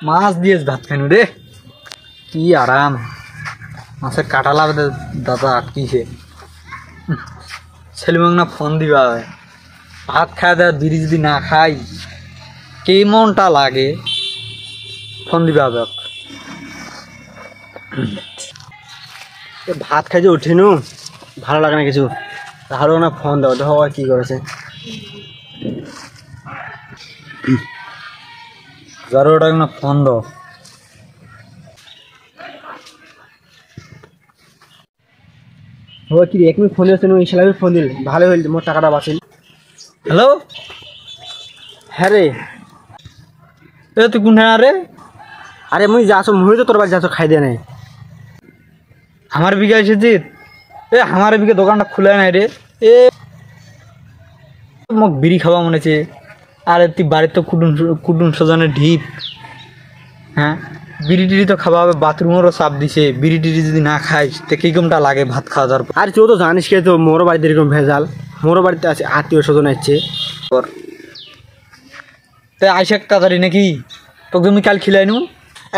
মাছ দিয়ে ভাত খাইনু রে, কি আরাম। মাছের কাটা লাভ দাদা আটকিছে। ছেলেমাং না ফোন দিবা, ভাত খাই দেয় বিড়ি যদি না খাই কেমনটা লাগে, ফোন দিবা হবে। ভাত খাই যে উঠিনু ভালো লাগে না কিছু, তাহলেও না ফোন দাও, দেখো কি করেছে। জরুরটা না ফোন দাও। ও কি এক মিনিট ফোন দিয়েছে, ইনশাল্লাহ ফোন দিল, ভালো হইল, মোর টাকাটা বাঁচিল। হ্যালো, হ্যাঁ রে, এ তুই কোন রে? আরে মুই যাচ্ছ, মুই তো তোর বাড়ি যাচ্ছ খাই দিয়ে নাই। আমার বিঘা এসেছি, এ আমার বিঘা দোকানটা খুলে নাই রে। এ মোক বিড়ি খাওয়া মনে হচ্ছে। আরে তুই বাড়ির তো কুটুম সজনের ঢিপ। হ্যাঁ, বিড়ি টিড়ি তো খাওয়া হবে, বাথরুমেরও চাপ দিছে। বিড়ি টিড়ি যদি না খাইস তো কিরকমটা লাগে ভাত খাওয়া যাওয়ার পর। আর তুই তো জানিস কে, তো মোরও বাড়িতে এরকম ভেজাল, মোরও বাড়িতে আছে আত্মীয় স্বজন আসছে। তাই আইসে তাড়াতাড়ি নাকি, তোকে তুমি কাল খিলাই নু।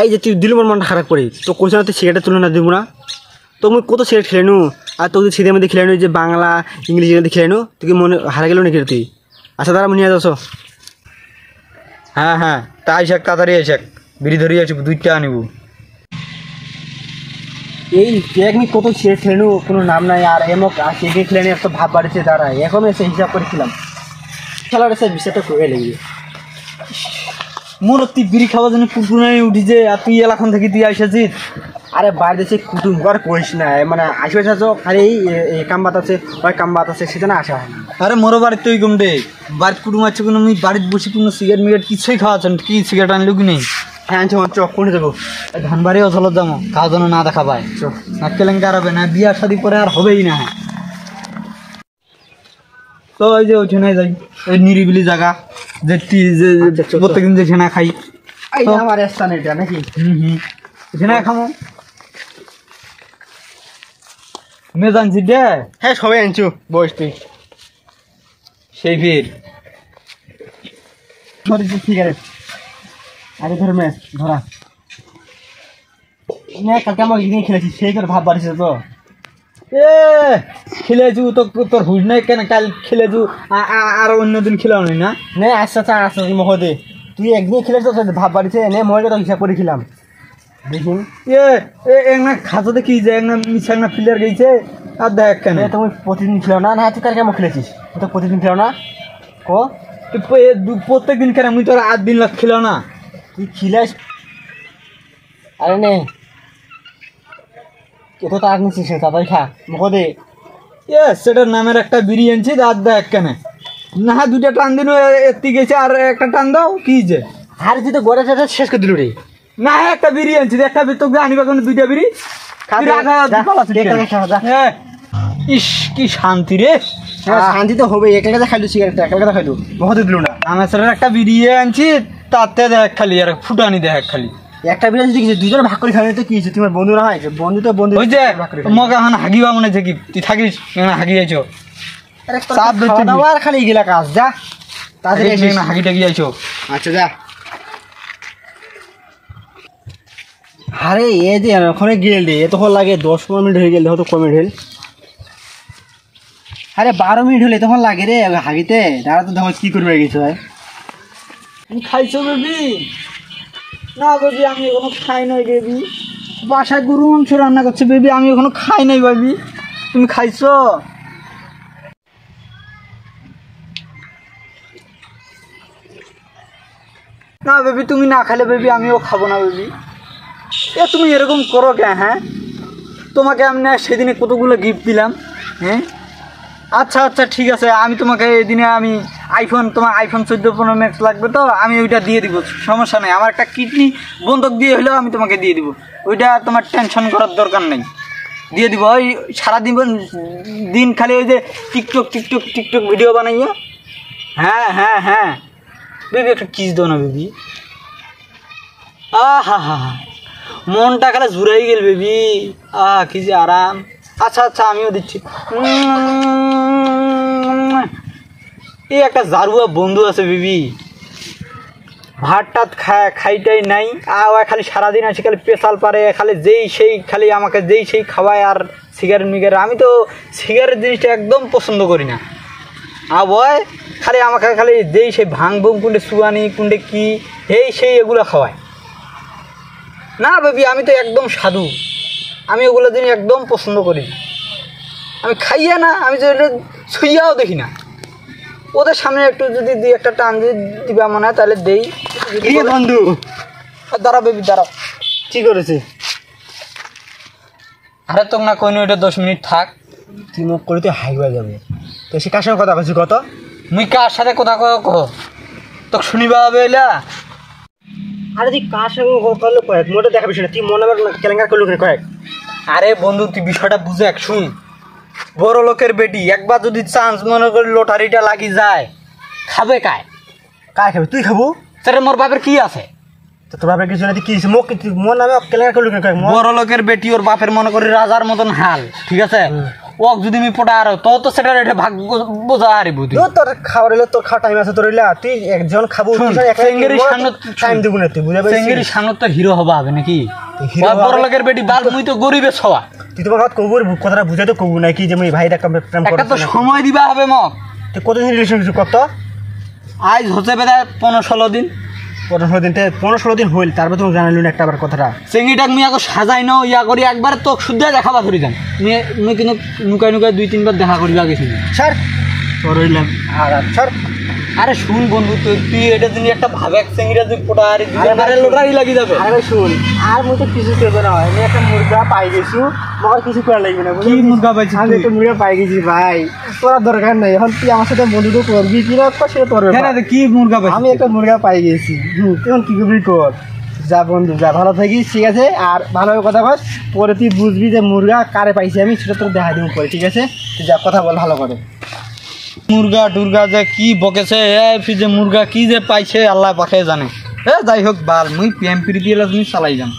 এই যে তুই দিল মোর মনটা খারাপ করি, তো কোথাও না তুই সিগারেটের তুলনা দিব না, তো মুই কত সিগারেট খেলে নু, আর তোকে শীতের মধ্যে খেলে নু, যে বাংলা ইংরেজির মধ্যে খেলে নু, তোকে মনে হারা গেল নাকি তুই? আচ্ছা দাঁড়া, নিয়ে যাচ্ছ। হ্যাঁ হ্যাঁ, তা আইসে তাড়াতাড়ি আইসে, বিড়ি ধরিয়ে আসি, 2 টাকা নিব। এই দেখ নি কত সিগারেট খেলে নু, কোনো নাম নাই, আর এমক আর সিগারেট খেলে নি, একটা ভাব বাড়িতে দাঁড়ায়, এখন এসে হিসাব করেছিলাম, খেলার এসে বিষয়টা করে লেগে। মোর তুই বিড়ি খাওয়ার জন্য কুকুরানি উঠিছে, আর তুই এলাকান থেকে তুই আইসাছিস। আরে বাড়িতে সে কুটুম আর করিস না, মানে আসবে চাচ্ছ খালি এই কামবাত আছে, ওই কামবাত আছে, সেটা না আসা হয় না। আরে মোর বাড়িতে ওই কম রে, বাড়িতে কুটুম আছে কোনো, আমি বাড়িতে বসে কোনো সিগারেট মিগারেট কিছুই খাওয়াচ্ছেন, কি সিগারেট আনলো কি নেই? হ্যাঁ আনছি, চক করে দেবো। ধানবাড়ি অচলত যাবো, খাওয়া যেন না দেখা পায়, না কেলেঙ্কার হবে না, বিয়া শাদি পরে আর হবেই না। তো ওই যে ওইখানে যাই, ওই নিরিবিলি জায়গা, যে প্রত্যেকদিন যে সেনা খাই। এই আমার স্থান এটা নাকি? সেনা খামো মেজ আনছি দে। হ্যাঁ সবাই আনছো, বস তুই। সেই ভিড় ধরেছি সিগারেট, আগে ধরে মেস ধরা না, কালকে আমার ইনে খেলেছি, সেই করে ভাব বাড়িছে তো। এ খেলেছু তো, তোর হুশ নাই কেন? কাল খেলেছু, আর অন্যদিন খেলাও নাই না? নে আচ্ছা আচ্ছা আচ্ছা মহদে, তুই একদিন খেলেছ তো ভাব বাড়িছে, নে মনে তো হিসাব করেছিলাম দেখুন। না খাঁচাতে কি যে একটা মিশাক না প্লেয়ার গেছে, আর দেখ কেন তুমি প্রতিদিন খেলো না? না তুই কালকে কেমন খেলেছিস? তুই তো প্রতিদিন খেলো না। ও প্রত্যেক দিন কেন? মুই তোর 8 দিন লাগ খেলো না। তুই খিলাস, আরে নে এত তাক নিচ্ছিস, তাড়াতাড়ি খা মহদে। সেটার নামের একটা বিড়ি আনছি, আর দেখ কেন না 2টা টান দিন এত্তি গেছে, আর একটা টান দাও কি যে। আর তুই তো গড়ে যাচ্ছে শেষ করে দিল রে। না একটা বিড়ি আনছি, একটা তোকে আনিবা কোনো 2টা বিড়ি। ইস কি শান্তি রে, শান্তি তো হবে, একা খাইলো সিগারেট, একা খাইলো মহদে দিল না। আমার সাথে একটা বিড়ি আনছি, তাতে দেখ খালি আর ফুটানি দেখ খালি। একটা বিড়ি দেখেছি, দুজন ভাগ করে খাওয়া তো কি হয়েছে, তোমার বন্ধু না হয়? বন্ধু তো বন্ধু, ওই যে মগে এখন হাগিবা মনে হচ্ছে কি, তুই থাকিস হাগি যাইছো, খালি গেলা কাজ, যা তাড়াতাড়ি হাগি টাগি যাইছো। আচ্ছা যা। আরে এ যে ওখানে গেল রে, এতক্ষণ লাগে, 10-15 মিনিট হয়ে গেল, হয়তো কম মিনিট হল। আরে 12 মিনিট হলে তখন লাগে রে হাগিতে, দাঁড়া তো দেখো কি করবে গেছে ভাই। তুমি খাইছো বেবি? না বেবি আমি এখনো খাই নাই বেবি, বাসায় গরু মাংস রান্না করছে বেবি, আমি এখনো খাই নাই বেবি। তুমি খাইছো? না বেবি তুমি না খাইলে বেবি আমিও খাবো না বেবি। তুমি এরকম করো কে? হ্যাঁ তোমাকে আমি সেদিনে কতগুলো গিফট দিলাম। হ্যাঁ আচ্ছা আচ্ছা ঠিক আছে, আমি তোমাকে এদিনে আমি তোমার আইফোন 14 Pro Max লাগবে তো, আমি ওইটা দিয়ে দিব, সমস্যা নেই। আমার একটা কিডনি বন্ধক দিয়ে হলেও আমি তোমাকে দিয়ে দিব, ওইটা তোমার টেনশন করার দরকার নেই, দিয়ে দিব। ওই সারাদিন দিন খালি ওই যে টিকটক ভিডিও বানাইয়া। হ্যাঁ হ্যাঁ হ্যাঁ বেবি একটা কিস দাও না বেবি। হা হা মনটা খালি জুড়াই গেল বেবি, কি যে আরাম। আচ্ছা আচ্ছা আমিও দিচ্ছি। এই একটা জারুয়া বন্ধু আছে বেবি, ভাত টাত খাইটাই নাই আর খালি সারাদিন আছে খালি পেশাল পারে খালি খালি আমাকে যেই সেই খাওয়ায় আর সিগারেট মিগারেট। আমি তো সিগারেট জিনিসটা একদম পছন্দ করি না। আর বয় খালি আমাকে খালি যেই সেই ভাং ভুং কুন্ডে সুয়ানি কুন্ডে কি সেই এগুলো খাওয়ায়। না বেবি আমি তো একদম সাধু, আমি ওগুলো জিনিস একদম পছন্দ করি। আমি খাইয়া না, আমি তো ছুঁইয়াও দেখি না। ওদের সামনে একটু যদি দুই একটা টান যদি দিবা মনে হয় তাহলে দেই। বন্ধু দাঁড়া বেবি দাঁড়াও। কি করেছে? আরে তোক না কইনি ওইটা 10 মিনিট থাক। তুই মুখ করে তুই হাইওয়ে যাবে তো সে কার সঙ্গে কথা বলছি কত? মুই কার সাথে কথা কহ তোকে শুনিবা হবে এলা। আরে তুই কার সঙ্গে করলে কয়েক মোটে দেখাবিস না, তুই মনে কেলেঙ্কার করলু কয়েক। আরে বন্ধু তুই বিষয়টা বুঝে এক শুন। বড় লোকের বেটি একবার যদি চান্স মনে করি লটারিটা লাগি যায় খাবে কায়? কায় খাবি? তুই খাবো? তাহলে মোর বাপের কি আছে? তো তোর বাপের কিছু না, তুই কি মুখ মন নামে কেলেঙ্কার করলু কয়েক। বড় লোকের বেটি ওর বাপের মনে করি রাজার মতন হাল, ঠিক আছে? ওক যদি আমি পটা আর তো সেটা এটা ভাগ বোঝা হারিব। তোর খাবার হলে তোর খাওয়া টাইম আছে তোর হইলা, তুই একজন খাবো টাইম দিব না তুই বুঝা পাইছিস? চেঙ্গেরির সামনে তো হিরো হবা হবে নাকি? বড় লোকের বেটি বাল মুই তো গরিবের ছওয়া। তুই তোমার কথা কবুর কথাটা বুঝাই তো কবু নাকি যে মুই ভাইটা প্রেম একটা তো সময় দিবা হবে মক। তুই কতদিন রিলেশনশিপ কত? আজ হচ্ছে বেদা 15-16 দিন। 15-16 দিন হইল, তারপর তুমি জানাইল না একটা আবার কথাটা। চেঙ্গিটাক মুই আগে সাজাই নাও ইয়া করি একবার তোক শুদ্ধ দেখাবা ধরি যান। মুই কিন্তু নুকাই 2-3 বার দেখা করিবা গেছি স্যার তোর হইলাম আর স্যার। আরে শুন বন্ধু তুই এটা দিন একটা ভাবে এক চেঙ্গিটা তুই পোটা আর লটারি লাগি যাবে। আরে শুন আর মুই তো কিছু করবে না, আমি একটা মুরগা পাই গেছি, আমার কিছু করা লাগবে না। কি মুরগা পাইছিস? আমি একটা মুরগা পাই গেছি ভাই, তোর দরকার নেই। এখন তুই আমার সাথে বন্ধুত্ব করবি কি না সেটা তোর ব্যাপার। কি মুরগা পাইছিস? আমি একটা মুরগা পাই গেছি, এখন কি করবি কর। যা বন্ধু যা, ভালো থাকিস, ঠিক আছে? আর ভালোভাবে কথা বল, পরে তুই বুঝবি যে মুরগা কারে পাইছি আমি, সেটা তোর দেখা দিব পরে, ঠিক আছে? তুই যা কথা বল ভালো করে। মুরগা টুরগা যে কি বকেছে যে মুরগা কি যে পাইছে আল্লাহ পাখে জানে। যাই হোক বাল মুই প্রেম প্রীতি চালাই যাম।